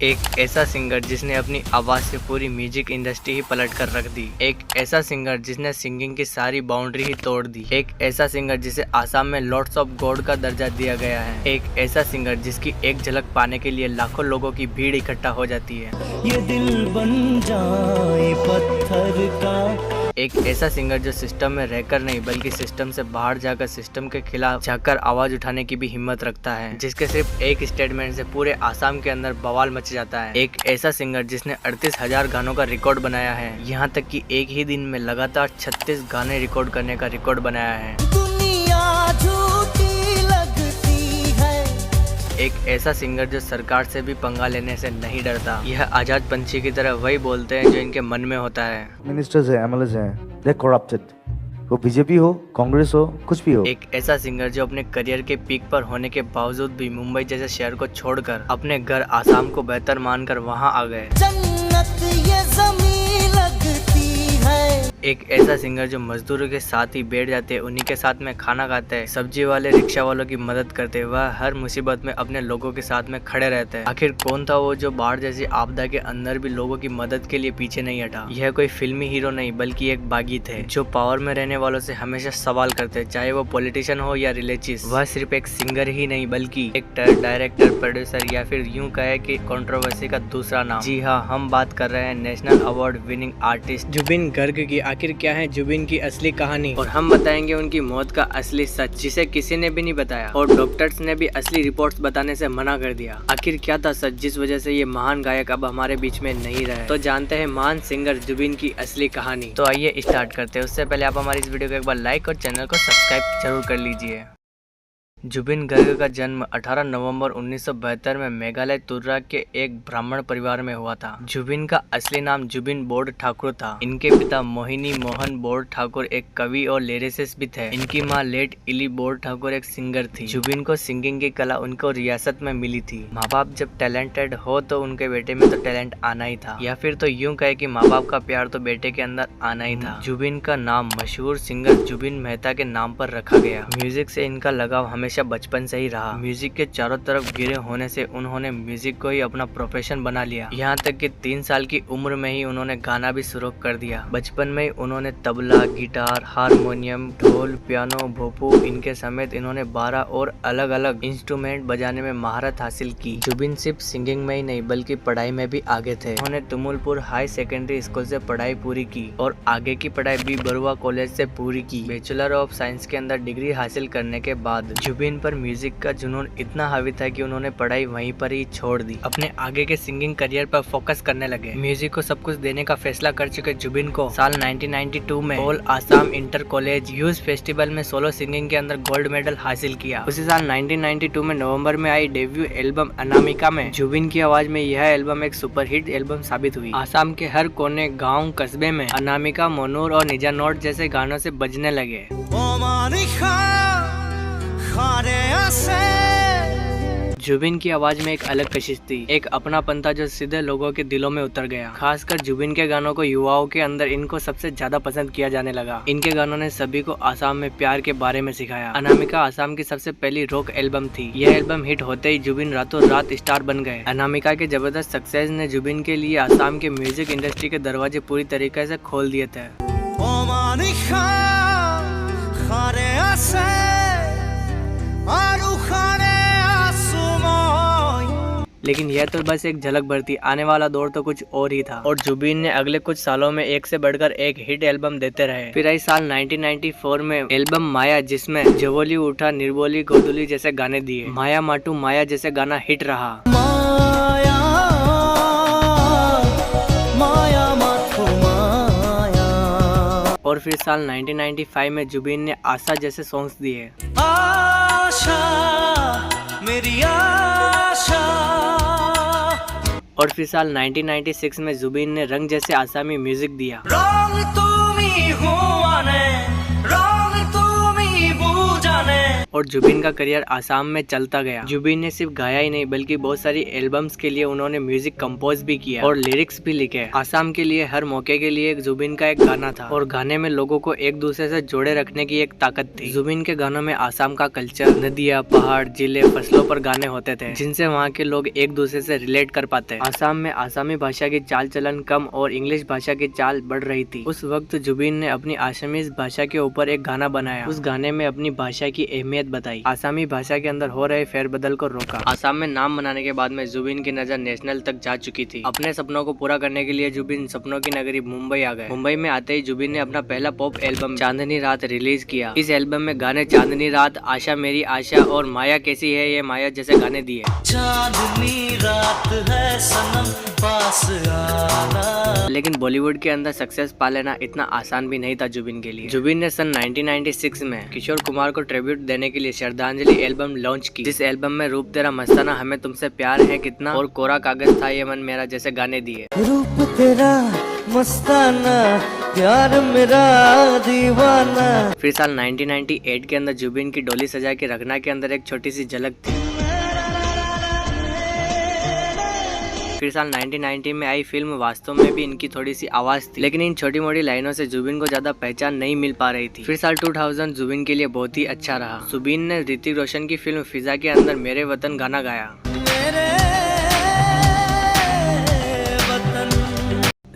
एक ऐसा सिंगर जिसने अपनी आवाज से पूरी म्यूजिक इंडस्ट्री ही पलट कर रख दी। एक ऐसा सिंगर जिसने सिंगिंग की सारी बाउंड्री ही तोड़ दी। एक ऐसा सिंगर जिसे आसाम में लॉर्ड्स ऑफ गॉड का दर्जा दिया गया है। एक ऐसा सिंगर जिसकी एक झलक पाने के लिए लाखों लोगों की भीड़ इकट्ठा हो जाती है। ये दिल बन जाए पत्थर का। एक ऐसा सिंगर जो सिस्टम में रहकर नहीं बल्कि सिस्टम से बाहर जाकर सिस्टम के खिलाफ जाकर आवाज उठाने की भी हिम्मत रखता है, जिसके सिर्फ एक स्टेटमेंट से पूरे आसाम के अंदर बवाल मच जाता है। एक ऐसा सिंगर जिसने 38,000 गानों का रिकॉर्ड बनाया है, यहाँ तक कि एक ही दिन में लगातार 36 गाने रिकॉर्ड करने का रिकॉर्ड बनाया है। दुनिया झूठी लगती है। एक ऐसा सिंगर जो सरकार से भी पंगा लेने से नहीं डरता। यह आजाद पंछी की तरह वही बोलते हैं जो इनके मन में होता है। मिनिस्टर्स है, एमएलएस हैं, दे करप्टेड। वो बीजेपी हो, कांग्रेस हो, कुछ भी हो। एक ऐसा सिंगर जो अपने करियर के पीक पर होने के बावजूद भी मुंबई जैसे शहर को छोड़कर अपने घर आसाम को बेहतर मानकर वहां आ गए। जन्नत ये ज़मीं लगती है। एक ऐसा सिंगर जो मजदूरों के साथ ही बैठ जाते हैं, उन्हीं के साथ में खाना खाते हैं, सब्जी वाले रिक्शा वालों की मदद करते हैं, वह हर मुसीबत में अपने लोगों के साथ में खड़े रहते हैं। आखिर कौन था वो जो बाढ़ जैसी आपदा के अंदर भी लोगों की मदद के लिए पीछे नहीं हटा। यह कोई फिल्मी हीरो नहीं बल्कि एक बागी थे जो पावर में रहने वालों से हमेशा सवाल करते, चाहे वो पॉलिटिशियन हो या रिलीजियस। वह सिर्फ एक सिंगर ही नहीं बल्कि एक्टर, डायरेक्टर, प्रोड्यूसर या फिर यूँ कहे कि कंट्रोवर्सी का दूसरा नाम। जी हाँ, हम बात कर रहे हैं national award winning artist Zubeen Garg की। आखिर क्या है जुबिन की असली कहानी, और हम बताएंगे उनकी मौत का असली सच जिसे किसी ने भी नहीं बताया और डॉक्टर्स ने भी असली रिपोर्ट्स बताने से मना कर दिया। आखिर क्या था सच जिस वजह से ये महान गायक अब हमारे बीच में नहीं रहे। तो जानते हैं महान सिंगर जुबिन की असली कहानी। तो आइए स्टार्ट करते हैं। उससे पहले आप हमारी इस वीडियो को एक बार लाइक और चैनल को सब्सक्राइब जरूर कर लीजिए। जुबिन गर्ग का जन्म 18 नवंबर 1972 में मेघालय तुर्रा के एक ब्राह्मण परिवार में हुआ था। जुबिन का असली नाम जुबिन बोर्ड ठाकुर था। इनके पिता मोहिनी मोहन बोर्ड ठाकुर एक कवि और लिरिसिस्ट भी थे। इनकी मां लेट इली बोर्ड ठाकुर एक सिंगर थी। जुबिन को सिंगिंग की कला उनको रियासत में मिली थी। माँ बाप जब टैलेंटेड हो तो उनके बेटे में तो टैलेंट आना ही था, या फिर तो यूँ कहे कि माँ बाप का प्यार तो बेटे के अंदर आना ही था। जुबिन का नाम मशहूर सिंगर जुबिन मेहता के नाम पर रखा गया। म्यूजिक से इनका लगाव हमेशा बचपन से ही रहा। म्यूजिक के चारों तरफ घिरे होने से उन्होंने म्यूजिक को ही अपना प्रोफेशन बना लिया। यहाँ तक कि 3 साल की उम्र में ही उन्होंने गाना भी शुरू कर दिया। बचपन में ही उन्होंने तबला, गिटार, हारमोनियम, ढोल, पियानो, भोपू इनके समेत इन्होंने 12 और अलग अलग इंस्ट्रूमेंट बजाने में महारत हासिल की। जुबिन सिर्फ सिंगिंग में ही नहीं बल्कि पढ़ाई में भी आगे थे। उन्होंने तुमुलपुर हाई सेकेंडरी स्कूल से पढ़ाई पूरी की और आगे की पढ़ाई बी बरुआ कॉलेज से पूरी की। बैचलर ऑफ साइंस के अंदर डिग्री हासिल करने के बाद जुबिन पर म्यूजिक का जुनून इतना हावी था कि उन्होंने पढ़ाई वहीं पर ही छोड़ दी। अपने आगे के सिंगिंग करियर पर फोकस करने लगे। म्यूजिक को सब कुछ देने का फैसला कर चुके जुबिन को साल 1992 में all Assam inter college youth festival में सोलो सिंगिंग के अंदर गोल्ड मेडल हासिल किया। उसी साल 1992 में नवंबर में आई डेब्यू एल्बम अनामिका में जुबिन की आवाज में यह एल्बम एक सुपरहिट एल्बम साबित हुई। आसाम के हर कोने, गाँव, कस्बे में अनामिका, मोनूर और निजानोट जैसे गानों से बजने लगे। जुबिन की आवाज में एक अलग कशिश थी, एक अपनापन था जो सीधे लोगों के दिलों में उतर गया। खासकर जुबिन के गानों को युवाओं के अंदर इनको सबसे ज्यादा पसंद किया जाने लगा। इनके गानों ने सभी को आसाम में प्यार के बारे में सिखाया। अनामिका आसाम की सबसे पहली रॉक एल्बम थी। यह एल्बम हिट होते ही जुबिन रातों रात स्टार बन गए। अनामिका के जबरदस्त सक्सेस ने जुबिन के लिए आसाम के म्यूजिक इंडस्ट्री के दरवाजे पूरी तरीके से खोल दिए थे। लेकिन यह तो बस एक झलक भर थी, आने वाला दौर तो कुछ और ही था और जुबिन ने अगले कुछ सालों में एक से बढ़कर एक हिट एल्बम देते रहे। फिर आई साल 1994 में एल्बम माया, जिसमें जवोली उठा, निर्बोली, गोदुली जैसे गाने दिए। माया माटू माया जैसे गाना हिट रहा। माया, माया माथो माया। और फिर साल 1995 में जुबिन ने आशा जैसे सॉन्ग्स दिए। आशा मेरी आशा। और फिर साल 1996 में जुबिन ने रंग जैसे आसामी म्यूजिक दिया। रंग तुमी हुआने, रंग तुमी बुझाने। और जुबिन का करियर आसाम में चलता गया। जुबिन ने सिर्फ गाया ही नहीं बल्कि बहुत सारी एल्बम्स के लिए उन्होंने म्यूजिक कंपोज भी किया और लिरिक्स भी लिखे। आसाम के लिए हर मौके के लिए जुबिन का एक गाना था और गाने में लोगों को एक दूसरे से जोड़े रखने की एक ताकत थी। जुबिन के गानों में आसाम का कल्चर, नदियाँ, पहाड़, जिले, फसलों पर गाने होते थे जिनसे वहाँ के लोग एक दूसरे से रिलेट कर पाते। आसाम में आसामी भाषा की चाल चलन कम और इंग्लिश भाषा की चाल बढ़ रही थी। उस वक्त जुबिन ने अपनी आसामीज भाषा के ऊपर एक गाना बनाया। उस गाने में अपनी भाषा की अहमियत बताई, आसामी भाषा के अंदर हो रहे फेरबदल को रोका। आसाम में नाम बनाने के बाद में जुबिन की नजर नेशनल तक जा चुकी थी। अपने सपनों को पूरा करने के लिए जुबिन सपनों की नगरी मुंबई आ गए। मुंबई में आते ही जुबिन ने अपना पहला पॉप एल्बम चांदनी रात रिलीज किया। इस एल्बम में गाने चांदनी रात, आशा मेरी आशा और माया कैसी है ये माया जैसे गाने दिए। चांदनी रात है सनम पास आना। लेकिन बॉलीवुड के अंदर सक्सेस पा लेना इतना आसान भी नहीं था जुबिन के लिए। जुबिन ने सन 1996 में किशोर कुमार को ट्रिब्यूट देने के लिए श्रद्धांजलि एल्बम लॉन्च की, जिस एल्बम में रूप तेरा मस्ताना, हमें तुमसे प्यार है कितना और कोरा कागज था ये मन मेरा जैसे गाने दिए। रूप तेरा मस्ताना, प्यार मेरा दीवाना। फिर साल 1998 के अंदर जुबिन की डोली सजा के रखना के अंदर एक छोटी सी झलक थी। फिर साल 1990 में आई फिल्म वास्तव में भी इनकी थोड़ी सी आवाज थी, लेकिन इन छोटी मोटी लाइनों से जुबिन को ज्यादा पहचान नहीं मिल पा रही थी। फिर साल 2000 जुबिन के लिए बहुत ही अच्छा रहा। जुबिन ने ऋतिक रोशन की फिल्म फिजा के अंदर मेरे वतन गाना गाया।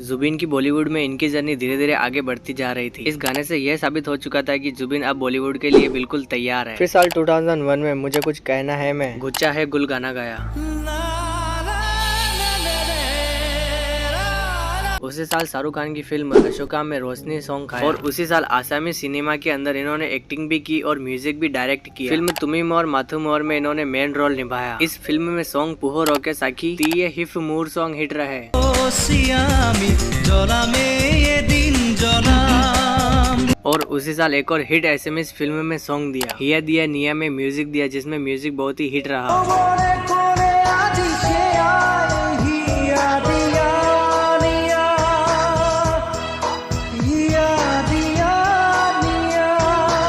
जुबिन की बॉलीवुड में इनकी जर्नी धीरे धीरे आगे बढ़ती जा रही थी। इस गाने से यह साबित हो चुका था कि जुबिन अब बॉलीवुड के लिए बिल्कुल तैयार है। फिर साल 2001 में मुझे कुछ कहना है मैं गुच्चा है गुल गाना गाया। उसी साल शाहरुख खान की फिल्म अशोका में रोशनी सॉन्ग खाया और उसी साल आसामी सिनेमा के अंदर इन्होंने एक्टिंग भी की और म्यूजिक भी डायरेक्ट किया। फिल्म तुम्ही मोर माथु मोर में इन्होंने मेन रोल निभाया। इस फिल्म में सॉन्ग पुहो रोके साखी तीये हिफ मूर सॉन्ग हिट रहे। और उसी साल एक और हिट एसएमएस फिल्म में सॉन्ग दिया, हिया दिया निया में म्यूजिक दिया, जिसमें म्यूजिक बहुत ही हिट रहा।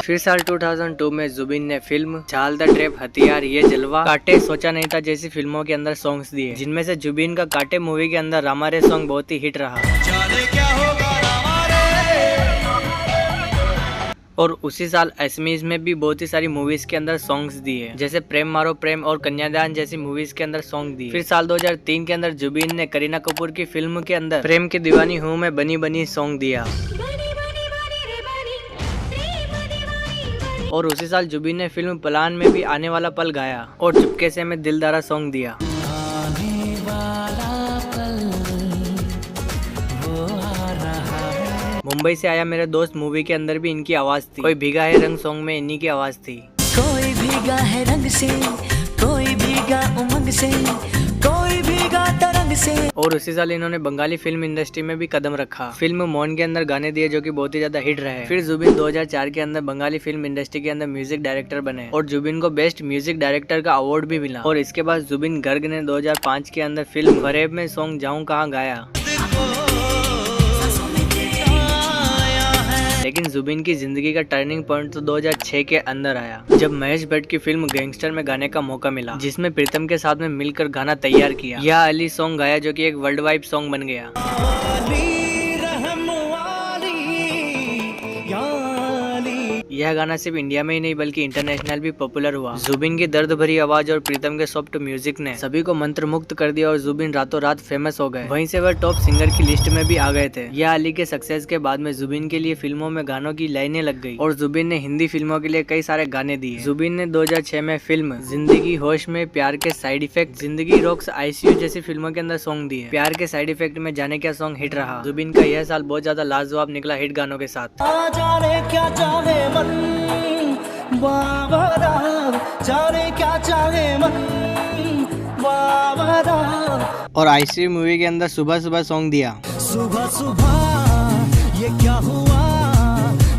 फिर साल 2002 में जुबिन ने फिल्म चाल द ट्रैप, हथियार, ये जलवा, काटे, सोचा नहीं था जैसी फिल्मों के अंदर सॉन्ग्स दिए, जिनमें से जुबिन का काटे मूवी के अंदर रामारे सॉन्ग बहुत ही हिट रहा। क्या होगा और उसी साल असमीज में भी बहुत ही सारी मूवीज के अंदर सॉन्ग्स दिए, जैसे प्रेम मारो प्रेम और कन्यादान जैसी मूवीज के अंदर सॉन्ग दिए। फिर साल 2003 के अंदर जुबिन ने करीना कपूर की फिल्म के अंदर प्रेम की दीवानी हूँ मैं बनी बनी सॉन्ग दिया। और उसी साल जुबिन ने फिल्म प्लान में भी आने वाला पल गाया और चुपके से मैं दिलदारा सॉन्ग दिया। आने वाला पल वो आ रहा है। मुंबई से आया मेरे दोस्त मूवी के अंदर भी इनकी आवाज थी। कोई भीगा है रंग सॉन्ग में इन्हीं की आवाज थी। कोई भीगा है रंग से, कोई भीगा उमंग से, कोई भीगा तरंग से। और उसी साल इन्होंने बंगाली फिल्म इंडस्ट्री में भी कदम रखा। फिल्म मौन के अंदर गाने दिए जो कि बहुत ही ज्यादा हिट रहे। फिर जुबिन 2004 के अंदर बंगाली फिल्म इंडस्ट्री के अंदर म्यूजिक डायरेक्टर बने और जुबिन को बेस्ट म्यूजिक डायरेक्टर का अवार्ड भी मिला। और इसके बाद जुबिन गर्ग ने 2005 के अंदर फिल्म फरेब में सॉन्ग जाऊं कहाँ गाया। लेकिन जुबिन की जिंदगी का टर्निंग पॉइंट तो 2006 के अंदर आया, जब महेश भट्ट की फिल्म गैंगस्टर में गाने का मौका मिला, जिसमें प्रीतम के साथ में मिलकर गाना तैयार किया। या अली सॉन्ग गाया जो कि एक वर्ल्ड वाइड सॉन्ग बन गया। यह गाना सिर्फ इंडिया में ही नहीं बल्कि इंटरनेशनल भी पॉपुलर हुआ। जुबिन की दर्द भरी आवाज और प्रीतम के सॉफ्ट म्यूजिक ने सभी को मंत्र मुक्त कर दिया और जुबिन रातों रात फेमस हो गए। वहीं से वह टॉप सिंगर की लिस्ट में भी आ गए थे। यह अली के सक्सेस के बाद में जुबिन के लिए फिल्मों में गानों की लाइनें लग गई और जुबिन ने हिंदी फिल्मों के लिए कई सारे गाने दिए। जुबिन ने 2006 में फिल्म जिंदगी होश में, प्यार के साइड इफेक्ट, जिंदगी रॉक्स, आईसीयू जैसी फिल्मों के अंदर सॉन्ग दिए। प्यार के साइड इफेक्ट में जाने क्या सॉन्ग हिट रहा। जुबिन का यह साल बहुत ज्यादा लाजवाब निकला हिट गानों के साथ। और आईसीयू मूवी के अंदर सुबह सुबह सॉन्ग दिया। सुबह सुबह ये क्या हुआ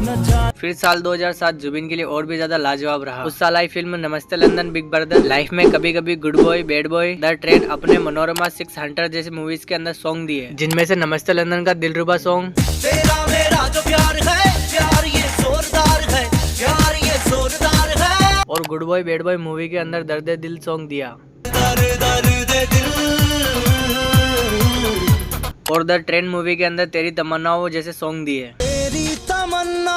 न जा। फिर साल 2007 जुबिन के लिए और भी ज्यादा लाजवाब रहा। उस साल आई फिल्म नमस्ते लंदन, बिग ब्रदर, लाइफ में कभी कभी, good boy, bad boy, the train, अपने, मनोरमा, 600 जैसे मूवीज के अंदर सॉन्ग दिए, जिनमें से नमस्ते लंदन का दिलरुबा सॉन्ग, तेरा मेरा जो प्यार है, प्यार ये जोरदार है, प्यार ये जोरदार है, और और good boy bad boy movie के अंदर दर्द दिल सॉन्ग दिया। और द ट्रेन मूवी के अंदर तेरी तमन्नाओं जैसे सॉन्ग दिए। तेरी तमन्ना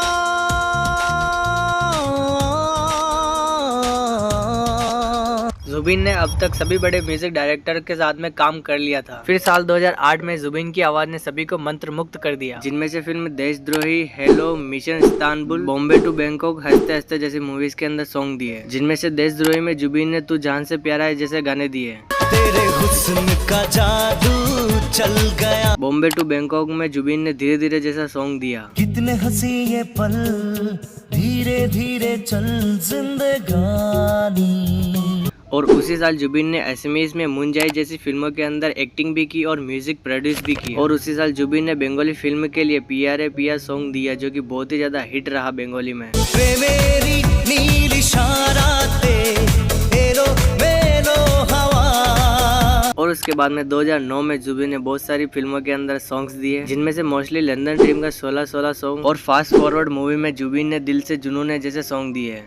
जुबिन ने अब तक सभी बड़े म्यूजिक डायरेक्टर के साथ में काम कर लिया था। फिर साल 2008 में जुबिन की आवाज ने सभी को मंत्र मुक्त कर दिया, जिनमें से film Deshdrohi, hello, mission Istanbul, Bombay to Bangkok, Hanste Hanste जैसी मूवीज के अंदर सॉन्ग दिए। जिनमें से देशद्रोही में जुबिन ने तू जान से प्यारा है जैसे गाने दिए। तेरे हुस्न का जादू चल गया। बॉम्बे टू बैंकॉक में जुबिन ने धीरे धीरे जैसा सॉन्ग दिया। कितने हंसी ये पल, धीरे धीरे चल जिंदगानी। और उसी साल जुबिन ने एसएमएस में मुंजाई जैसी फिल्मों के अंदर एक्टिंग भी की और म्यूजिक प्रोड्यूस भी की। और उसी साल जुबिन ने बंगाली फिल्म के लिए पियारे पिया सॉन्ग दिया, जो कि बहुत ही ज्यादा हिट रहा बंगाली में। मेरी नीली शरारते, हेलो मेलो हवा। और उसके बाद में 2009 में जुबिन ने बहुत सारी फिल्मों के अंदर सॉन्ग्स दिए, जिनमें से मोस्टली लंदन ड्रीम का 16-16 सॉन्ग और फास्ट फॉरवर्ड मूवी में जुबिन ने दिल से जुनून है जैसे सॉन्ग दिए।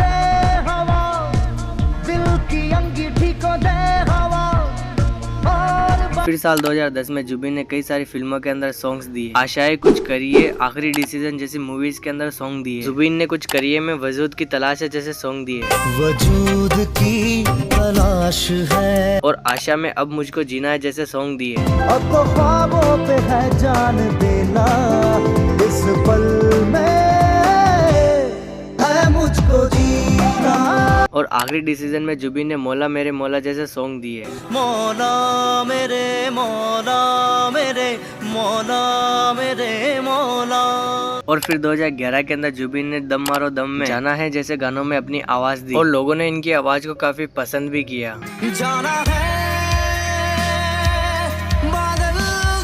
फिर साल 2010 में जुबिन ने कई सारी फिल्मों के अंदर सॉन्ग्स दिए। आशाएं कुछ करिए, आखिरी डिसीजन जैसी मूवीज के अंदर सॉन्ग दिए। जुबिन ने कुछ करिए में वजूद की तलाश है जैसे सॉन्ग दिए। वजूद की तलाश है। और आशा में अब मुझको जीना है जैसे सॉन्ग दिए। अब तो ख्वाबों पे है जान देना, इस पल में है मुझको जीना। और आखिरी डिसीजन में जुबिन ने मौला मेरे मौला जैसे सॉन्ग दिए। मौला मेरे मौला मेरे मौला मेरे मौला। और फिर 2011 के अंदर जुबिन ने दम मारो दम में जाना है जैसे गानों में अपनी आवाज दी, और लोगों ने इनकी आवाज को काफी पसंद भी किया। जाना है बादल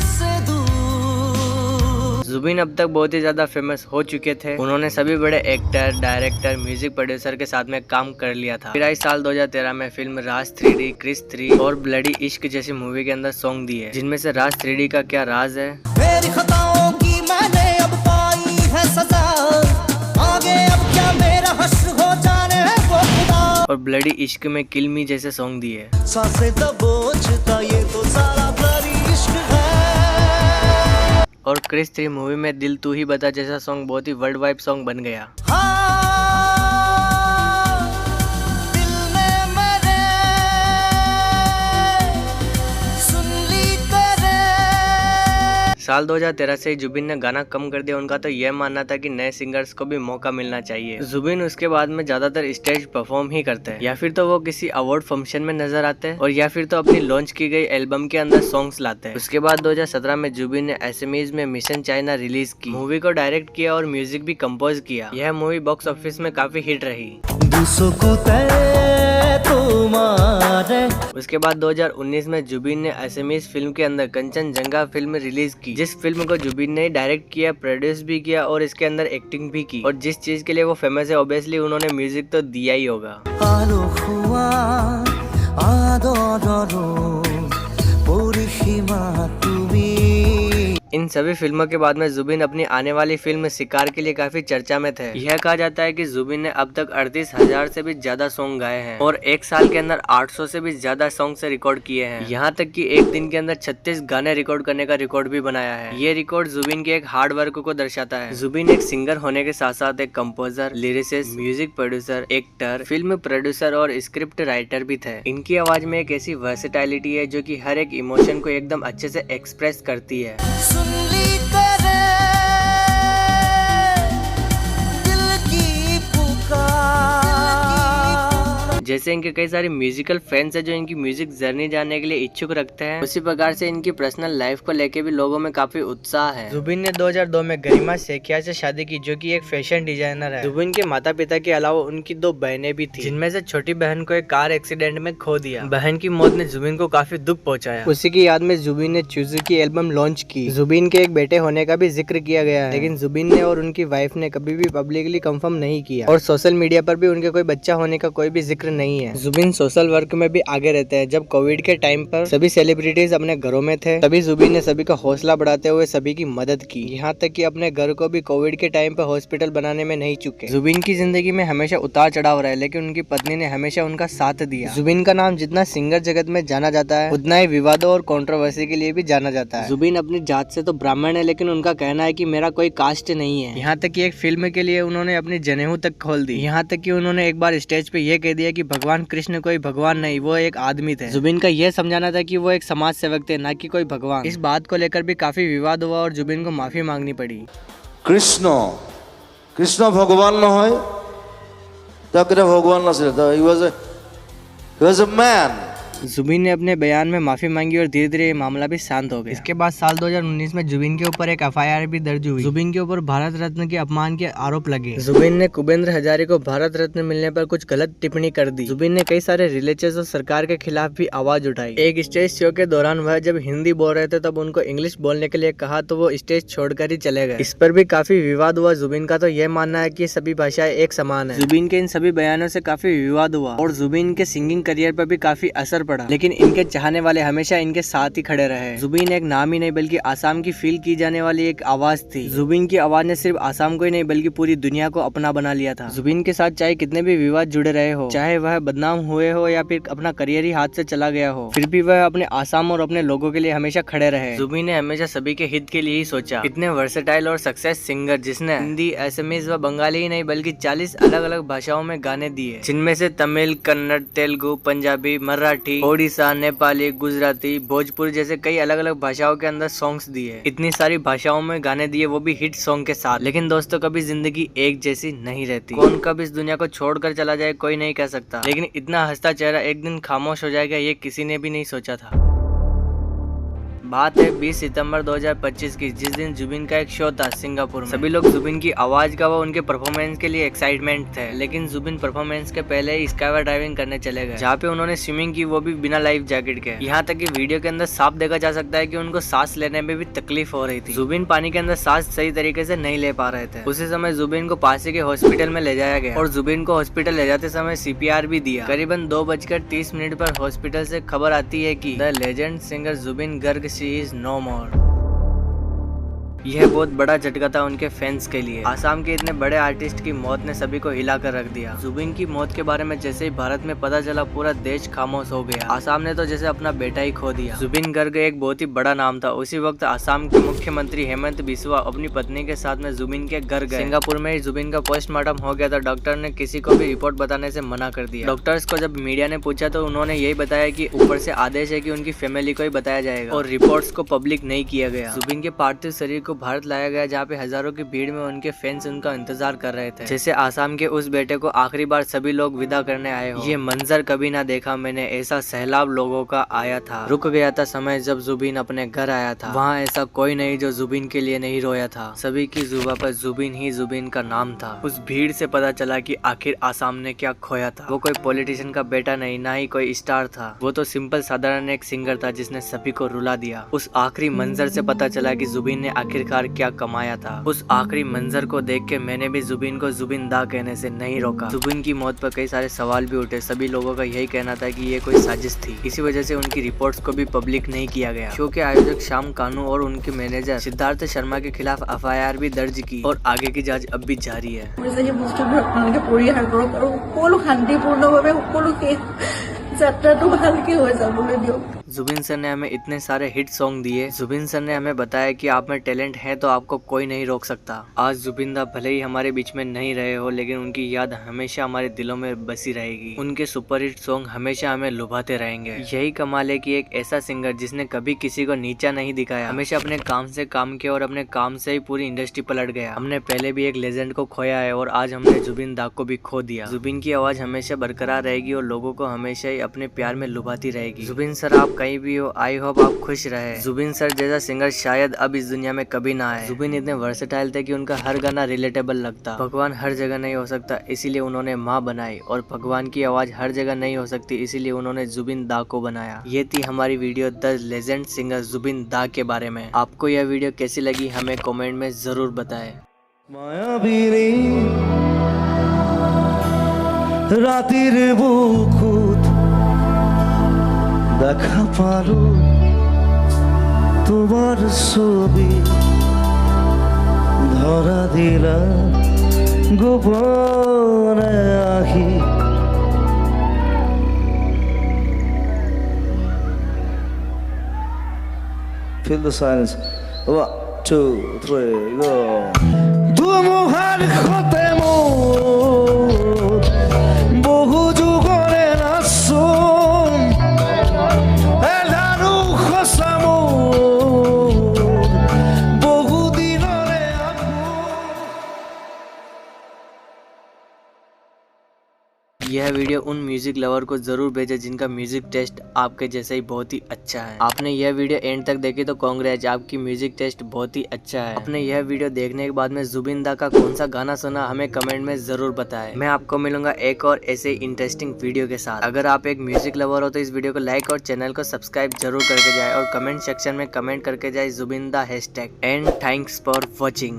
से दूर। जुबिन अब तक बहुत ही ज्यादा फेमस हो चुके थे। उन्होंने सभी बड़े एक्टर, डायरेक्टर, म्यूजिक प्रोड्यूसर के साथ में काम कर लिया था। फिर आई साल 2013 में फिल्म राज 3D, क्रिस 3 और ब्लडी इश्क जैसी मूवी के अंदर सॉन्ग दिए, जिनमें से राज 3D का क्या राज है, मेरी खताओं की मैंने अब पाई है सजा, आगे अब क्या मेरा हश्र हो जाने वो खुदा। और ब्लडी इश्क में किल मी जैसे सॉन्ग दिए। सांसें दबोचता ये तो सारा ब्लडी इश्क है। और क्रिस 3 मूवी में दिल तू ही बता जैसा सॉन्ग बहुत ही वर्ल्ड वाइड सॉन्ग बन गया। दिल ने मेरे सुन ली तेरे। साल 2013 से जुबिन ने गाना कम कर दिया। उनका तो यह मानना था कि नए सिंगर्स को भी मौका मिलना चाहिए। जुबिन उसके बाद में ज्यादातर स्टेज परफॉर्म ही करते हैं, या फिर तो वो किसी अवार्ड फंक्शन में नजर आते हैं, और या फिर तो अपनी लॉन्च की गई एल्बम के अंदर सॉन्ग्स लाते हैं। उसके बाद 2017 में जुबिन ने एसएमएस में मिशन चाइना रिलीज की। मूवी को डायरेक्ट किया और म्यूजिक भी कंपोज किया। यह मूवी बॉक्स ऑफिस में काफी हिट रही। उसके बाद 2019 में जुबिन ने एसएमएस फिल्म के अंदर कंचनजंगा फिल्म रिलीज की, जिस फिल्म को जुबिन ने डायरेक्ट किया, प्रोड्यूस भी किया और इसके अंदर एक्टिंग भी की। और जिस चीज के लिए वो फेमस है, ऑब्वियसली उन्होंने म्यूजिक तो दिया ही होगा। इन सभी फिल्मों के बाद में जुबिन अपनी आने वाली फिल्म शिकार के लिए काफी चर्चा में थे। यह कहा जाता है कि जुबिन ने अब तक 38,000 से भी ज्यादा सॉन्ग गाए हैं और एक साल के अंदर 800 से भी ज्यादा सॉन्ग से रिकॉर्ड किए हैं। यहाँ तक कि एक दिन के अंदर 36 गाने रिकॉर्ड करने का रिकॉर्ड भी बनाया है। ये रिकॉर्ड जुबिन के एक हार्ड वर्क को दर्शाता है। जुबिन एक सिंगर होने के साथ साथ एक composer, lyricist, music producer, actor, film producer और स्क्रिप्ट राइटर भी थे। इनकी आवाज में एक ऐसी वर्सेटाइलिटी है जो कि हर एक इमोशन को एकदम अच्छे से एक्सप्रेस करती है। सुन ली तेरे दिल की पुकार। जैसे इनके कई सारे म्यूजिकल फैंस है जो इनकी म्यूजिक जर्नी जानने के लिए इच्छुक रखते हैं, उसी प्रकार से इनकी पर्सनल लाइफ को लेके भी लोगों में काफी उत्साह है। जुबिन ने 2002 में गरिमा सेखिया से शादी की, जो कि एक फैशन डिजाइनर है। जुबिन के माता पिता के अलावा उनकी 2 बहनें भी थी, जिनमें से छोटी बहन को एक कार एक्सीडेंट में खो दिया। बहन की मौत ने जुबिन को काफी दुख पहुंचाया। उसी की याद में जुबिन ने चूजू की एल्बम लॉन्च की। जुबिन के एक बेटे होने का भी जिक्र किया गया है, लेकिन जुबिन ने और उनकी वाइफ ने कभी भी पब्लिकली कंफर्म नहीं किया और सोशल मीडिया पर भी उनके कोई बच्चा होने का कोई भी जिक्र नहीं है। जुबिन सोशल वर्क में भी आगे रहते हैं। जब कोविड के टाइम पर सभी सेलिब्रिटीज अपने घरों में थे, तभी जुबिन ने सभी का हौसला बढ़ाते हुए सभी की मदद की। यहाँ तक कि अपने घर को भी कोविड के टाइम पर हॉस्पिटल बनाने में नहीं चुके। जुबिन की जिंदगी में हमेशा उतार चढ़ाव रहे, लेकिन उनकी पत्नी ने हमेशा उनका साथ दिया। जुबिन का नाम जितना सिंगर जगत में जाना जाता है, उतना ही विवादों और कंट्रोवर्सी के लिए भी जाना जाता है। जुबिन अपनी जात से तो ब्राह्मण है, लेकिन उनका कहना है कि मेरा कोई कास्ट नहीं है। यहाँ तक कि एक फिल्म के लिए उन्होंने अपनी जनेऊ तक खोल दी। यहाँ तक कि उन्होंने एक बार स्टेज पे ये कह दिया कि भगवान कृष्ण कोई भगवान नहीं, वो एक आदमी थे। जुबिन का ये समझाना था कि वो एक समाज सेवक थे, न कि कोई भगवान। इस बात को लेकर भी काफी विवाद हुआ और जुबिन को माफी मांगनी पड़ी। কৃষ্ণ কৃষ্ণ ভগবান নহয়, তাকে ভগবান নাছিল, হি ওয়াজ এ ম্যান। जुबिन ने अपने बयान में माफी मांगी और धीरे धीरे ये मामला भी शांत हो गया। इसके बाद साल 2019 में जुबिन के ऊपर एक FIR भी दर्ज हुई। जुबिन के ऊपर भारत रत्न के अपमान के आरोप लगे। जुबिन ने कुबेंद्र हजारे को भारत रत्न मिलने पर कुछ गलत टिप्पणी कर दी। जुबिन ने कई सारे रिलीजियस और सरकार के खिलाफ भी आवाज उठाई। एक स्टेज शो के दौरान वह जब हिंदी बोल रहे थे तब उनको इंग्लिश बोलने के लिए कहा तो वो स्टेज छोड़कर ही चले गए। इस पर भी काफी विवाद हुआ। जुबिन का तो यह मानना है कि सभी भाषाएं एक समान है। जुबिन के इन सभी बयानों से काफी विवाद हुआ और जुबिन के सिंगिंग करियर पर भी काफी असर पड़ा, लेकिन इनके चाहने वाले हमेशा इनके साथ ही खड़े रहे। जुबिन एक नाम ही नहीं बल्कि आसाम की फील की जाने वाली एक आवाज थी। जुबिन की आवाज ने सिर्फ आसाम को ही नहीं बल्कि पूरी दुनिया को अपना बना लिया था। जुबिन के साथ चाहे कितने भी विवाद जुड़े रहे हो, चाहे वह बदनाम हुए हो या फिर अपना करियर ही हाथ से चला गया हो, फिर भी वह अपने आसाम और अपने लोगों के लिए हमेशा खड़े रहे। जुबिन ने हमेशा सभी के हित के लिए ही सोचा। इतने वर्सेटाइल और सक्सेस सिंगर जिसने हिंदी, असमीज व बंगाली ही नहीं बल्कि 40 अलग अलग भाषाओं में गाने दिए, जिनमें से तमिल, कन्नड़, तेलुगु, पंजाबी, मराठी, ओडिशा, नेपाली, गुजराती, भोजपुरी जैसे कई अलग अलग भाषाओं के अंदर सॉन्ग्स दिए। इतनी सारी भाषाओं में गाने दिए, वो भी हिट सॉन्ग के साथ। लेकिन दोस्तों, कभी जिंदगी एक जैसी नहीं रहती। कौन कब इस दुनिया को छोड़कर चला जाए कोई नहीं कह सकता, लेकिन इतना हंसता चेहरा एक दिन खामोश हो जाएगा ये किसी ने भी नहीं सोचा था। बात है 20 सितंबर 2025 की, जिस दिन जुबिन का एक शो था सिंगापुर में। सभी लोग जुबिन की आवाज का व उनके परफॉर्मेंस के लिए एक्साइटमेंट थे, लेकिन जुबिन परफॉर्मेंस के पहले ही स्काई ड्राइविंग करने चले गए, जहाँ पे उन्होंने स्विमिंग की, वो भी बिना लाइफ जैकेट के। यहाँ तक कि वीडियो के अंदर साफ देखा जा सकता है कि उनको सांस लेने में भी तकलीफ हो रही थी। जुबिन पानी के अंदर सांस सही तरीके से नहीं ले पा रहे थे। उसी समय जुबिन को पास के हॉस्पिटल में ले जाया गया और जुबिन को हॉस्पिटल ले जाते समय CPR भी दिया। करीबन 2:30 पर हॉस्पिटल से खबर आती है कि the legend singer Zubeen Garg she is no more. यह बहुत बड़ा झटका था उनके फैंस के लिए। आसाम के इतने बड़े आर्टिस्ट की मौत ने सभी को हिला कर रख दिया। जुबिन की मौत के बारे में जैसे ही भारत में पता चला, पूरा देश खामोश हो गया। आसाम ने तो जैसे अपना बेटा ही खो दिया। जुबिन गर्ग एक बहुत ही बड़ा नाम था। उसी वक्त आसाम के मुख्यमंत्री हेमंत बिस्वा अपनी पत्नी के साथ में जुबिन के घर गए। सिंगापुर में ही जुबिन का पोस्टमार्टम हो गया था। डॉक्टर ने किसी को भी रिपोर्ट बताने से मना कर दिया। डॉक्टर्स को जब मीडिया ने पूछा तो उन्होंने यही बताया कि ऊपर से आदेश है कि उनकी फैमिली को ही बताया जाएगा और रिपोर्ट्स को पब्लिक नहीं किया गया। जुबिन के पार्थिव शरीर को भारत लाया गया, जहाँ पे हजारों की भीड़ में उनके फैंस उनका इंतजार कर रहे थे, जैसे आसाम के उस बेटे को आखिरी बार सभी लोग विदा करने आए हो। ये मंजर कभी ना देखा मैंने, ऐसा सैलाब लोगों का आया था। रुक गया था समय जब जुबिन अपने घर आया था। वहाँ ऐसा कोई नहीं जो जुबिन के लिए नहीं रोया था। सभी की जुबान पर जुबिन ही जुबिन का नाम था। उस भीड़ से पता चला कि आखिर आसाम ने क्या खोया था। वो कोई पॉलिटिशियन का बेटा नहीं, ना ही कोई स्टार था। वो तो सिंपल साधारण एक सिंगर था जिसने सभी को रुला दिया। उस आखिरी मंजर से पता चला कि जुबिन ने आखिरकार क्या कमाया था। उस आखिरी मंजर को देख के मैंने भी जुबिन को जुबिन दा कहने से नहीं रोका। जुबिन की मौत पर कई सारे सवाल भी उठे। सभी लोगों का यही कहना था कि ये कोई साजिश थी। इसी वजह से उनकी रिपोर्ट्स को भी पब्लिक नहीं किया गया। शो के आयोजक श्याम कानू और उनके मैनेजर सिद्धार्थ शर्मा के खिलाफ FIR भी दर्ज की और आगे की जांच अब भी जारी है। जुबिन सर ने हमें इतने सारे हिट सॉन्ग दिए। जुबिन सर ने हमें बताया कि आप में टैलेंट है तो आपको कोई नहीं रोक सकता। आज जुबिन दा भले ही हमारे बीच में नहीं रहे हो, लेकिन उनकी याद हमेशा हमारे दिलों में बसी रहेगी। उनके सुपरहिट सॉन्ग हमेशा हमें लुभाते रहेंगे। यही कमाल है कि एक ऐसा सिंगर जिसने कभी किसी को नीचा नहीं दिखाया, हमेशा अपने काम से काम किया और अपने काम से ही पूरी इंडस्ट्री पलट गया। हमने पहले भी एक लेजेंड को खोया है और आज हमने जुबिन दा को भी खो दिया। जुबिन की आवाज हमेशा बरकरार रहेगी और लोगों को हमेशा ही अपने प्यार में लुभाती रहेगी। जुबिन सर आप कहीं भी हो, आई होप आप खुश रहे। जुबिन सर जैसा सिंगर शायद अब इस दुनिया में कभी ना आए। जुबिन इतने वर्सेटाइल थे कि उनका हर गाना रिलेटेबल लगता। भगवान हर जगह नहीं हो सकता, इसीलिए उन्होंने माँ बनाई, और भगवान की आवाज हर जगह नहीं हो सकती, इसीलिए उन्होंने जुबिन दा को बनाया। ये थी हमारी video the legend singer Zubeen da के बारे में। आपको यह वीडियो कैसी लगी हमें कमेंट में जरूर बताएं। রাতির বুকুত দেখা পারো তোমার ছবি ধরা দিলা গোপনে আহি Feel the silence. 1, 2, 3, go. ধুমুহার হতে মোর বহু যুগরে নাচোন এলানো খসা মোর বহু দিনরে यह वीडियो उन म्यूजिक लवर को जरूर भेजे जिनका म्यूजिक टेस्ट आपके जैसा ही बहुत ही अच्छा है। आपने यह वीडियो एंड तक देखी तो कांग्रेस, आपकी म्यूजिक टेस्ट बहुत ही अच्छा है। आपने यह वीडियो देखने के बाद में जुबिन दा का कौन सा गाना सुना हमें कमेंट में जरूर बताएं। मैं आपको मिलूंगा एक और ऐसे इंटरेस्टिंग वीडियो के साथ। अगर आप एक म्यूजिक लवर हो तो इस वीडियो को लाइक और चैनल को सब्सक्राइब जरूर करके जाए और कमेंट सेक्शन में कमेंट करके जाए जुबिन दा hashtag. And thanks for watching.